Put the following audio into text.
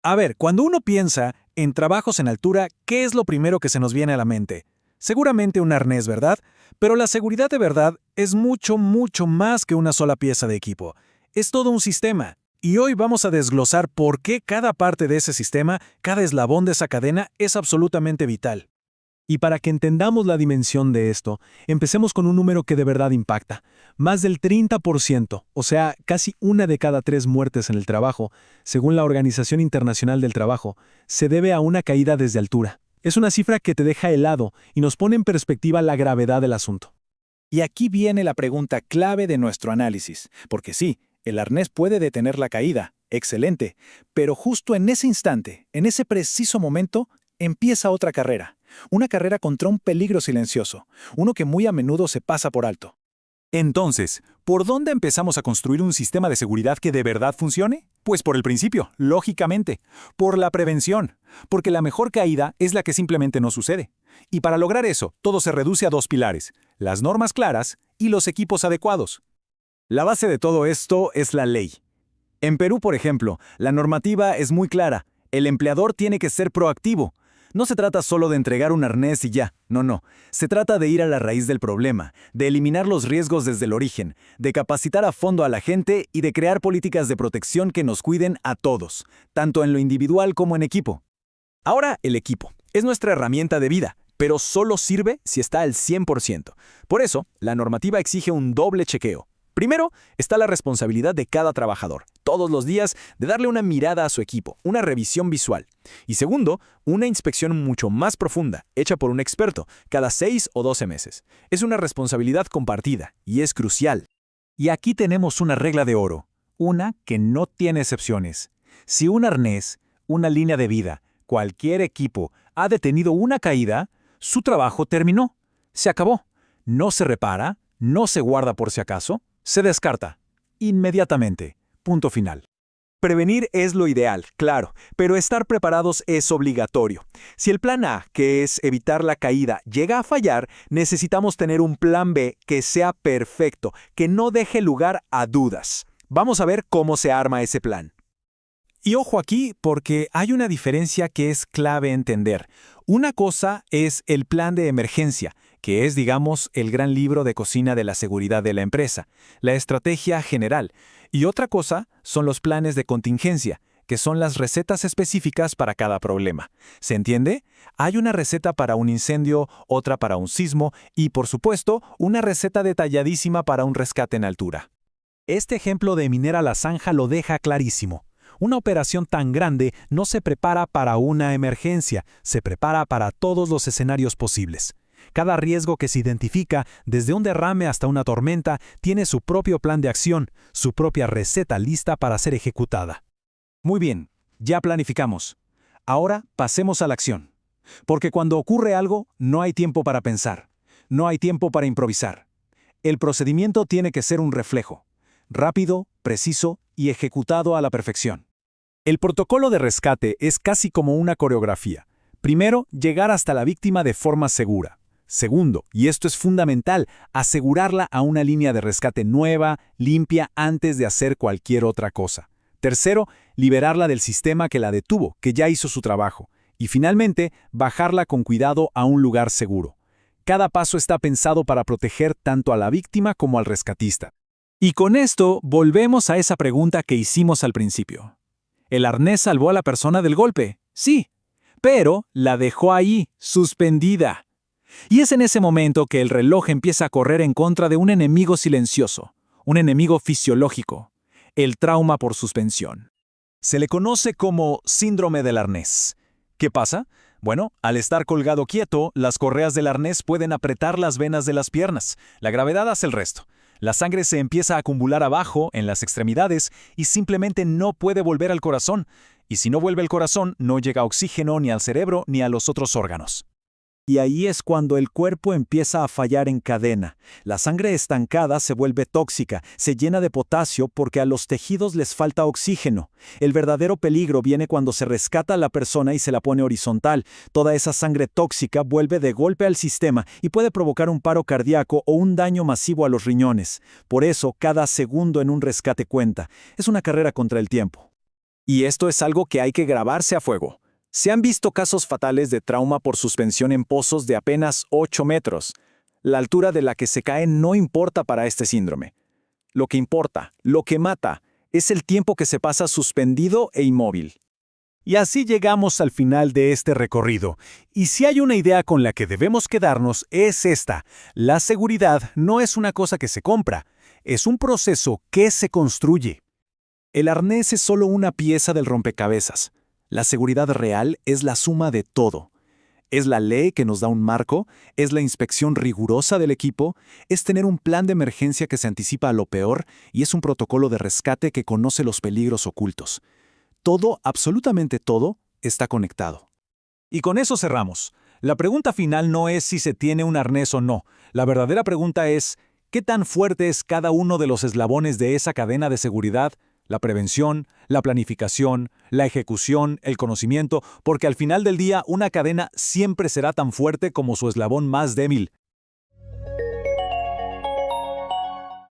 A ver, cuando uno piensa en trabajos en altura, ¿qué es lo primero que se nos viene a la mente? Seguramente un arnés, ¿verdad? Pero la seguridad de verdad es mucho, mucho más que una sola pieza de equipo. Es todo un sistema. Y hoy vamos a desglosar por qué cada parte de ese sistema, cada eslabón de esa cadena, es absolutamente vital. Y para que entendamos la dimensión de esto, empecemos con un número que de verdad impacta. Más del 30%, o sea, casi una de cada 3 muertes en el trabajo, según la Organización Internacional del Trabajo, se debe a una caída desde altura. Es una cifra que te deja helado y nos pone en perspectiva la gravedad del asunto. Y aquí viene la pregunta clave de nuestro análisis, porque sí, el arnés puede detener la caída, excelente, pero justo en ese instante, en ese preciso momento, empieza otra carrera, una carrera contra un peligro silencioso, uno que muy a menudo se pasa por alto. Entonces, ¿por dónde empezamos a construir un sistema de seguridad que de verdad funcione? Pues por el principio, lógicamente, por la prevención, porque la mejor caída es la que simplemente no sucede. Y para lograr eso, todo se reduce a dos pilares, las normas claras y los equipos adecuados. La base de todo esto es la ley. En Perú, por ejemplo, la normativa es muy clara. El empleador tiene que ser proactivo. No se trata solo de entregar un arnés y ya, no. Se trata de ir a la raíz del problema, de eliminar los riesgos desde el origen, de capacitar a fondo a la gente y de crear políticas de protección que nos cuiden a todos, tanto en lo individual como en equipo. Ahora, el equipo. Es nuestra herramienta de vida, pero solo sirve si está al 100%. Por eso, la normativa exige un doble chequeo. Primero, está la responsabilidad de cada trabajador, todos los días, de darle una mirada a su equipo, una revisión visual. Y segundo, una inspección mucho más profunda, hecha por un experto, cada 6 o 12 meses. Es una responsabilidad compartida y es crucial. Y aquí tenemos una regla de oro, una que no tiene excepciones. Si un arnés, una línea de vida, cualquier equipo ha detenido una caída, su trabajo terminó. Se acabó. No se repara, no se guarda por si acaso, se descarta. Inmediatamente. Punto final. Prevenir es lo ideal, claro, pero estar preparados es obligatorio. Si el plan A, que es evitar la caída, llega a fallar, necesitamos tener un plan B que sea perfecto, que no deje lugar a dudas. Vamos a ver cómo se arma ese plan. Y ojo aquí, porque hay una diferencia que es clave entender. Una cosa es el plan de emergencia, que es, digamos, el gran libro de cocina de la seguridad de la empresa, la estrategia general. Y otra cosa son los planes de contingencia, que son las recetas específicas para cada problema. ¿Se entiende? Hay una receta para un incendio, otra para un sismo y, por supuesto, una receta detalladísima para un rescate en altura. Este ejemplo de Minera La Zanja lo deja clarísimo. Una operación tan grande no se prepara para una emergencia, se prepara para todos los escenarios posibles. Cada riesgo que se identifica, desde un derrame hasta una tormenta, tiene su propio plan de acción, su propia receta lista para ser ejecutada. Muy bien, ya planificamos. Ahora pasemos a la acción. Porque cuando ocurre algo, no hay tiempo para pensar, no hay tiempo para improvisar. El procedimiento tiene que ser un reflejo, rápido, preciso y ejecutado a la perfección. El protocolo de rescate es casi como una coreografía. Primero, llegar hasta la víctima de forma segura. Segundo, y esto es fundamental, asegurarla a una línea de rescate nueva, limpia, antes de hacer cualquier otra cosa. Tercero, liberarla del sistema que la detuvo, que ya hizo su trabajo. Y finalmente, bajarla con cuidado a un lugar seguro. Cada paso está pensado para proteger tanto a la víctima como al rescatista. Y con esto, volvemos a esa pregunta que hicimos al principio. ¿El arnés salvó a la persona del golpe? Sí, pero la dejó ahí, suspendida. Y es en ese momento que el reloj empieza a correr en contra de un enemigo silencioso, un enemigo fisiológico, el trauma por suspensión. Se le conoce como síndrome del arnés. ¿Qué pasa? Bueno, al estar colgado quieto, las correas del arnés pueden apretar las venas de las piernas. La gravedad hace el resto. La sangre se empieza a acumular abajo, en las extremidades, y simplemente no puede volver al corazón. Y si no vuelve al corazón, no llega oxígeno ni al cerebro ni a los otros órganos. Y ahí es cuando el cuerpo empieza a fallar en cadena. La sangre estancada se vuelve tóxica, se llena de potasio porque a los tejidos les falta oxígeno. El verdadero peligro viene cuando se rescata a la persona y se la pone horizontal. Toda esa sangre tóxica vuelve de golpe al sistema y puede provocar un paro cardíaco o un daño masivo a los riñones. Por eso, cada segundo en un rescate cuenta. Es una carrera contra el tiempo. Y esto es algo que hay que grabarse a fuego. Se han visto casos fatales de trauma por suspensión en pozos de apenas 8 metros. La altura de la que se cae no importa para este síndrome. Lo que importa, lo que mata, es el tiempo que se pasa suspendido e inmóvil. Y así llegamos al final de este recorrido. Y si hay una idea con la que debemos quedarnos es esta. La seguridad no es una cosa que se compra, es un proceso que se construye. El arnés es solo una pieza del rompecabezas. La seguridad real es la suma de todo. Es la ley que nos da un marco, es la inspección rigurosa del equipo, es tener un plan de emergencia que se anticipa a lo peor y es un protocolo de rescate que conoce los peligros ocultos. Todo, absolutamente todo, está conectado. Y con eso cerramos. La pregunta final no es si se tiene un arnés o no. La verdadera pregunta es, ¿qué tan fuerte es cada uno de los eslabones de esa cadena de seguridad? La prevención, la planificación, la ejecución, el conocimiento, porque al final del día una cadena siempre será tan fuerte como su eslabón más débil.